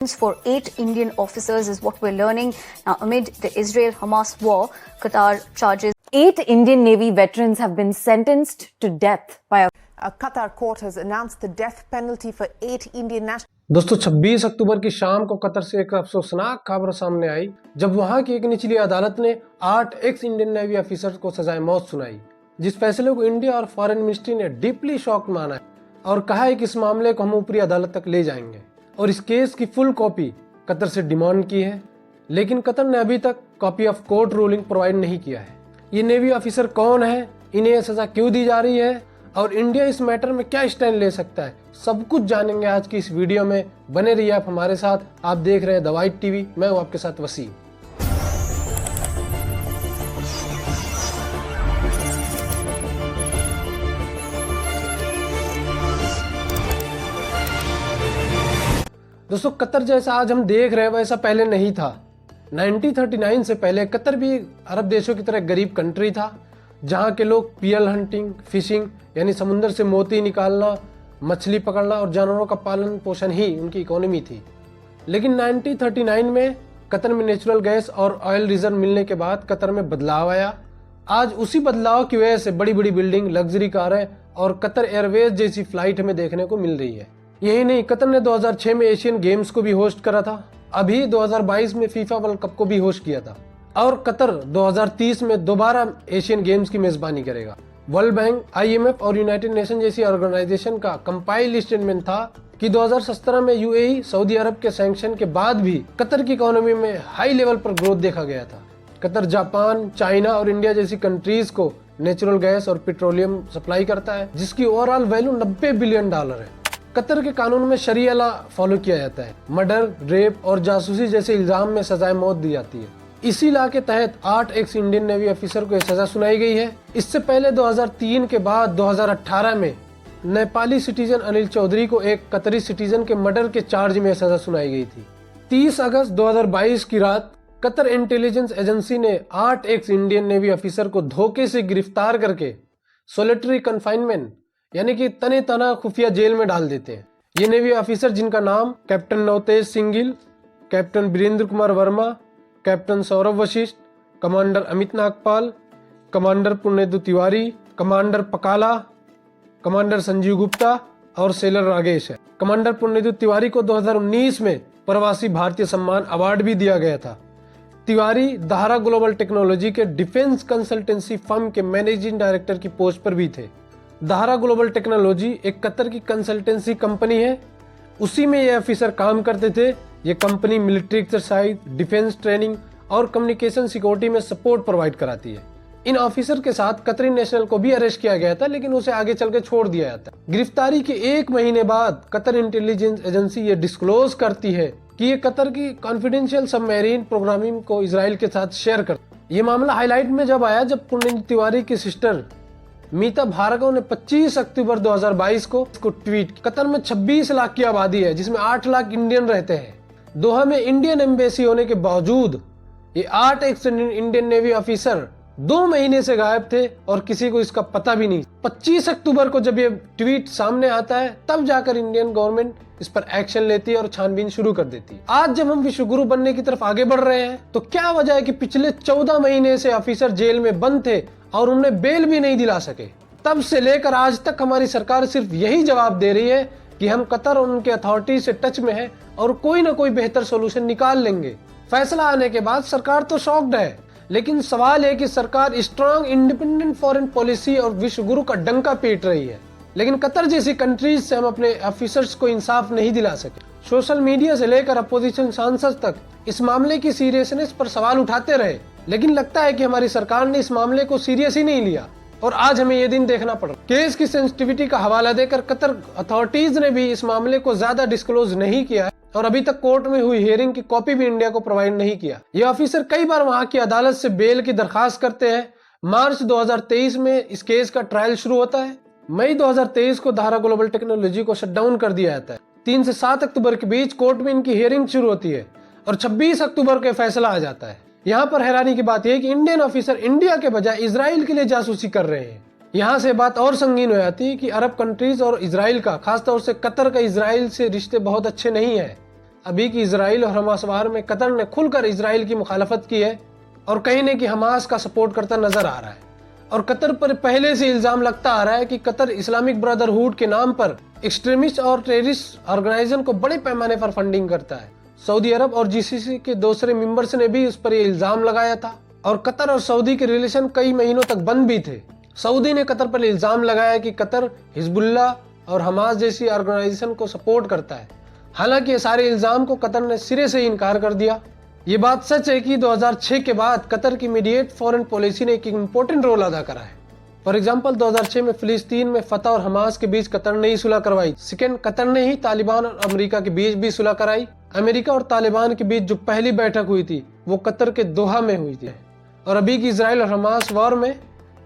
For 8 Indian officers is what we're learning. Now, amid the Israel-Hamas war, Qatar charges 8 Indian Navy veterans have been sentenced to death by a Qatar court has announced the death penalty for 8 Indian nationals. दोस्तों 26 अक्टूबर की शाम को Qatar से एक अफसोसनाक खबर सामने आई जब वहां की एक निचली अदालत ने 8 एक्स इंडियन नेवी ऑफिसर्स को सजाए मौत सुनाई, जिस फैसले को इंडिया और फॉरेन मिनिस्ट्री ने डीपली शॉक्ड माना है और कहा है कि इस मामले को हम ऊपरी अदालत तक ले जाएंगे और इस केस की फुल कॉपी कतर से डिमांड की है, लेकिन कतर ने अभी तक copy of court ruling provide नहीं किया है। ये नेवी ऑफिसर कौन है, इन्हें यह सजा क्यों दी जा रही है और इंडिया इस मैटर में क्या स्टैंड ले सकता है, सब कुछ जानेंगे आज की इस वीडियो में। बने रहिए आप हमारे साथ। आप देख रहे हैं द वाइट टीवी, मैं हूं आपके साथ वसीम। दोस्तों कतर जैसा आज हम देख रहे हैं वैसा पहले नहीं था। 1939 से पहले कतर भी अरब देशों की तरह गरीब कंट्री था, जहाँ के लोग पीएल हंटिंग, फिशिंग यानी समुद्र से मोती निकालना, मछली पकड़ना और जानवरों का पालन पोषण ही उनकी इकोनॉमी थी। लेकिन 1939 में कतर में नेचुरल गैस और ऑयल रिजर्व मिलने के बाद कतर में बदलाव आया। आज उसी बदलाव की वजह से बड़ी बड़ी बिल्डिंग, लग्जरी कारें और कतर एयरवेज जैसी फ्लाइट हमें देखने को मिल रही है। यही नहीं, कतर ने 2006 में एशियन गेम्स को भी होस्ट करा था, अभी 2022 में फीफा वर्ल्ड कप को भी होस्ट किया था और कतर 2030 में दोबारा एशियन गेम्स की मेजबानी करेगा। वर्ल्ड बैंक, IMF और यूनाइटेड नेशन जैसी ऑर्गेनाइजेशन का कंपाइल स्टेटमेंट था कि 2017 में UAE, सऊदी अरब के सैंक्शन के बाद भी कतर की इकोनॉमी में हाई लेवल पर ग्रोथ देखा गया था। कतर जापान, चाइना और इंडिया जैसी कंट्रीज को नेचुरल गैस और पेट्रोलियम सप्लाई करता है, जिसकी ओवरऑल वैल्यू $90 बिलियन है। कतर के कानून में शरिया लॉ फॉलो किया जाता है। मर्डर, रेप और जासूसी जैसे इल्जाम में सजाए मौत दी जाती है। इसी लॉ के तहत 8 एक्स इंडियन नेवी ऑफिसर को यह सजा सुनाई गई है। इससे पहले 2003 के बाद 2018 में नेपाली सिटीजन अनिल चौधरी को एक कतरी सिटीजन के मर्डर के चार्ज में सजा सुनाई गई थी। 30 अगस्त 2022 की रात कतर इंटेलिजेंस एजेंसी ने 8 एक्स इंडियन नेवी ऑफिसर को धोखे से गिरफ्तार करके सोलिटरी कन्फाइनमेंट यानी कि तने तना खुफिया जेल में डाल देते हैं। ये नेवी ऑफिसर, जिनका नाम captain Navtej Singh Gill, captain Virendra Kumar Verma, captain Saurabh Vashisht, commander Amit Nagpal, commander Purnendu Tiwari, commander Pakala, commander Sanjeev Gupta और सेलर रागेश है। कमांडर पुण्यदु तिवारी को 2019 में प्रवासी भारतीय सम्मान अवार्ड भी दिया गया था। तिवारी दाहरा ग्लोबल टेक्नोलॉजी के डिफेंस कंसल्टेंसी फर्म के मैनेजिंग डायरेक्टर की पोस्ट पर भी थे। दाहरा ग्लोबल टेक्नोलॉजी एक कतर की कंसल्टेंसी कंपनी है, उसी में ये ऑफिसर काम करते थे। ये company military exercise, defence training और कम्युनिकेशन सिक्योरिटी में सपोर्ट प्रोवाइड कराती है। इन ऑफिसर के साथ कतरी नेशनल को भी अरेस्ट किया गया था, लेकिन उसे आगे चल के छोड़ दिया जाता। गिरफ्तारी के 1 महीने बाद कतर इंटेलिजेंस एजेंसी ये डिस्क्लोज करती है कि ये कतर की कॉन्फिडेंशियल सबमरीन प्रोग्रामिंग को इजराइल के साथ शेयर करती। ये मामला हाईलाइट में जब आया जब पुण्यदु तिवारी की सिस्टर मीता भार्गव ने 25 अक्टूबर 2022 को इसको ट्वीट। कतर में 26 लाख की आबादी है, जिसमें 8 लाख इंडियन रहते हैं। दोहा में इंडियन एम्बेसी होने के बावजूद ये 8 एक्स इंडियन नेवी ऑफिसर 2 महीने से गायब थे और किसी को इसका पता भी नहीं। 25 अक्टूबर को जब ये ट्वीट सामने आता है तब जाकर इंडियन गवर्नमेंट इस पर एक्शन लेती है और छानबीन शुरू कर देती है। आज जब हम विश्व गुरु बनने की तरफ आगे बढ़ रहे हैं तो क्या वजह है कि पिछले 14 महीने से ऑफिसर जेल में बंद थे और उन्हें बेल भी नहीं दिला सके। तब से लेकर आज तक हमारी सरकार सिर्फ यही जवाब दे रही है कि हम कतर और उनके अथॉरिटी से टच में हैं और कोई ना कोई बेहतर सोल्यूशन निकाल लेंगे। फैसला आने के बाद सरकार तो शॉक्ड है, लेकिन सवाल है कि सरकार स्ट्रॉन्ग इंडिपेंडेंट फॉरेन पॉलिसी और विश्व गुरु का डंका पीट रही है, लेकिन कतर जैसी कंट्रीज से हम अपने ऑफिसर्स को इंसाफ नहीं दिला सके। सोशल मीडिया से लेकर अपोजिशन सांसद तक इस मामले की सीरियसनेस पर सवाल उठाते रहे, लेकिन लगता है कि हमारी सरकार ने इस मामले को सीरियस ही नहीं लिया और आज हमें ये दिन देखना पड़ रहा। केस की सेंसिटिविटी का हवाला देकर कतर अथॉरिटीज ने भी इस मामले को ज्यादा डिस्क्लोज नहीं किया है और अभी तक कोर्ट में हुई हियरिंग की कॉपी भी इंडिया को प्रोवाइड नहीं किया। ये ऑफिसर कई बार वहां की अदालत से बेल की दरखास्त करते हैं। मार्च 2023 में इस केस का ट्रायल शुरू होता है। मई 2023 को दाहरा ग्लोबल टेक्नोलॉजी को शटडाउन कर दिया जाता है। 3 से 7 अक्टूबर के बीच कोर्ट में इनकी हियरिंग शुरू होती है और 26 अक्टूबर को फैसला आ जाता है। यहाँ पर हैरानी की बात यह है कि इंडियन ऑफिसर इंडिया के बजाय इजराइल के लिए जासूसी कर रहे हैं। यहाँ से बात और संगीन हो जाती है कि अरब कंट्रीज और इजराइल का, खासतौर से कतर का इजराइल से रिश्ते बहुत अच्छे नहीं है। अभी की इजराइल और हमास वार में कतर ने खुलकर इजराइल की मुखालफत की है और कहीं ने कि हमास का सपोर्ट करता नजर आ रहा है। और कतर पर पहले से इल्जाम लगता आ रहा है कि कतर इस्लामिक ब्रदरहुड के नाम पर एक्सट्रीमिस्ट और टेररिस्ट ऑर्गेनाइजेशन को बड़े पैमाने पर फंडिंग करता है। सऊदी अरब और जीसीसी के दूसरे मेंबर्स ने भी उस पर यह इल्जाम लगाया था और कतर और सऊदी के रिलेशन कई महीनों तक बंद भी थे। सऊदी ने कतर पर इल्जाम लगाया कि कतर हिजबुल्लाह और हमास जैसी ऑर्गेनाइजेशन को सपोर्ट करता है। हालांकि ये सारे इल्जाम को कतर ने सिरे से इनकार कर दिया। ये बात सच है कि 2006 के बाद कतर की इमीडिएट फॉरेन पॉलिसी ने एक इम्पोर्टेंट रोल अदा करा है। फॉर एग्जाम्पल 2006 में फिलिस्तीन में फतह और हमास के बीच कतर ने ही सुलह करवाई। सेकेंड, कतर ने ही तालिबान और अमेरिका के बीच भी सुलह कराई। अमेरिका और तालिबान के बीच जो पहली बैठक हुई थी वो कतर के दोहा में हुई थी। और अभी की इजराइल और हमास वॉर में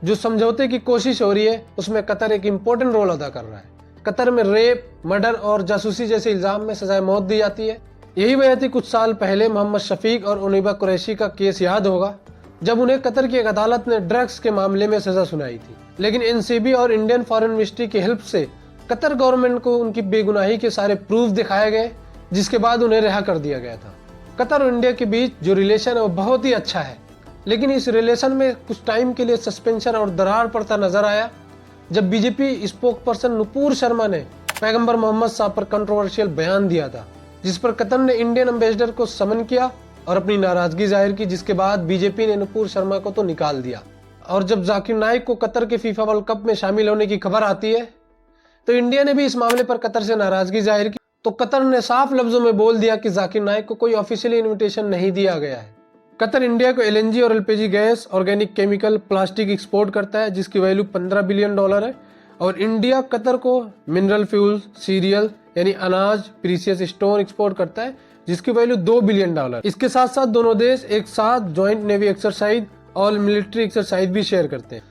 जो समझौते की कोशिश हो रही है उसमें कतर एक इम्पोर्टेंट रोल अदा कर रहा है। कतर में रेप, मर्डर और जासूसी जैसे इल्जाम में सजाए मौत दी जाती है। यही वजह थी कुछ साल पहले मोहम्मद शफीक और उनीबा कुरैशी का केस याद होगा, जब उन्हें कतर की एक अदालत ने ड्रग्स के मामले में सजा सुनाई थी। लेकिन एनसीबी और इंडियन फॉरेन मिनिस्ट्री की हेल्प से कतर गवर्नमेंट को उनकी बेगुनाही के सारे प्रूफ दिखाए गए, जिसके बाद उन्हें रिहा कर दिया गया था। कतर और इंडिया के बीच जो रिलेशन है वो बहुत ही अच्छा है, लेकिन इस रिलेशन में कुछ टाइम के लिए सस्पेंशन और दरार पड़ता नजर आया जब BJP spoke person Nupur Sharma ने पैगंबर मोहम्मद साहब पर कंट्रोवर्शियल बयान दिया था, जिस पर कतर ने इंडियन एम्बेसडर को समन किया और अपनी नाराजगी जाहिर की, जिसके बाद बीजेपी ने नुपुर शर्मा को तो निकाल दिया। और जब जाकिर नाइक को कतर के फीफा वर्ल्ड कप में शामिल होने की खबर आती है तो इंडिया ने भी इस मामले पर कतर से नाराजगी जाहिर की। तो कतर ने साफ लफ्जों में बोल दिया कि जाकिर नाइक को कोई ऑफिशियली इन्विटेशन नहीं दिया गया है। कतर इंडिया को एलएनजी और LPG gas, organic chemical, plastic export करता है जिसकी वैल्यू $15 बिलियन है। और इंडिया कतर को मिनरल फ्यूल, सीरियल यानी अनाज, प्रीसियस स्टोन एक्सपोर्ट करता है जिसकी वैल्यू $2 बिलियन। इसके साथ साथ दोनों देश एक साथ ज्वाइंट नेवी एक्सरसाइज और मिलिट्री एक्सरसाइज भी शेयर करते हैं।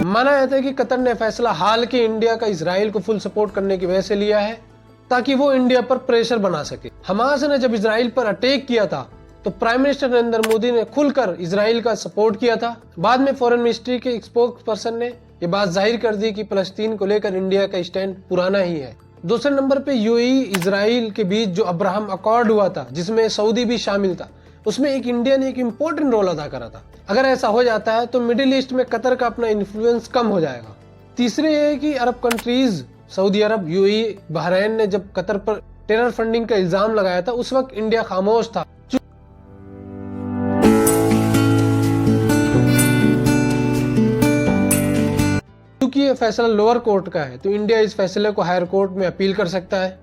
माना जाता है कि कतर ने फैसला हाल के इंडिया का इजराइल को फुल सपोर्ट करने की वजह से लिया है ताकि वो इंडिया पर प्रेशर बना सके। हमास ने जब इजराइल पर अटैक किया था तो प्राइम मिनिस्टर नरेंद्र मोदी ने खुलकर इजराइल का सपोर्ट किया था। बाद में फॉरेन मिनिस्ट्री के स्पोक्स पर्सन ने ये बात जाहिर कर दी कि फलस्तीन को लेकर इंडिया का स्टैंड पुराना ही है। दूसरे नंबर पे यूएई इजराइल के बीच जो अब्राहम अकॉर्ड हुआ था जिसमें सऊदी भी शामिल था, उसमें एक इंडिया ने एक इम्पोर्टेंट रोल अदा करा था। अगर ऐसा हो जाता है तो मिडिल ईस्ट में कतर का अपना इन्फ्लुएंस कम हो जाएगा। तीसरे ये है कि अरब कंट्रीज सऊदी अरब, यूएई, बहरीन ने जब कतर पर टेरर फंडिंग का इल्जाम लगाया था उस वक्त इंडिया खामोश था। क्योंकि ये फैसला लोअर कोर्ट का है तो इंडिया इस फैसले को हायर कोर्ट में अपील कर सकता है।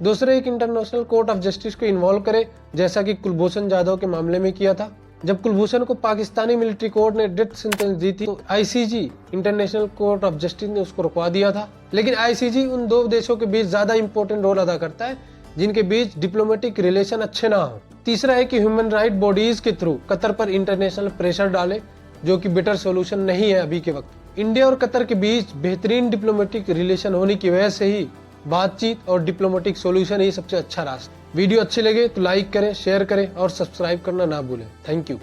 दूसरे, एक इंटरनेशनल कोर्ट ऑफ जस्टिस को इन्वॉल्व करे, जैसा कि कुलभूषण जाधव के मामले में किया था। जब कुलभूषण को पाकिस्तानी मिलिट्री कोर्ट ने डेथ सेंटेंस दी थी तो ICG, international court of justice, ने उसको रुकवा दिया था। लेकिन आईसीजी उन दो देशों के बीच ज्यादा इंपॉर्टेंट रोल अदा करता है जिनके बीच डिप्लोमेटिक रिलेशन अच्छे ना हो। तीसरा है कि ह्यूमन राइट बॉडीज के थ्रू कतर पर इंटरनेशनल प्रेशर डाले, जो कि बेटर सोल्यूशन नहीं है अभी के वक्त। इंडिया और कतर के बीच बेहतरीन डिप्लोमेटिक रिलेशन होने की वजह से ही बातचीत और डिप्लोमेटिक सॉल्यूशन ही सबसे अच्छा रास्ता। वीडियो अच्छे लगे तो लाइक करें, शेयर करें और सब्सक्राइब करना ना भूलें। Thank you.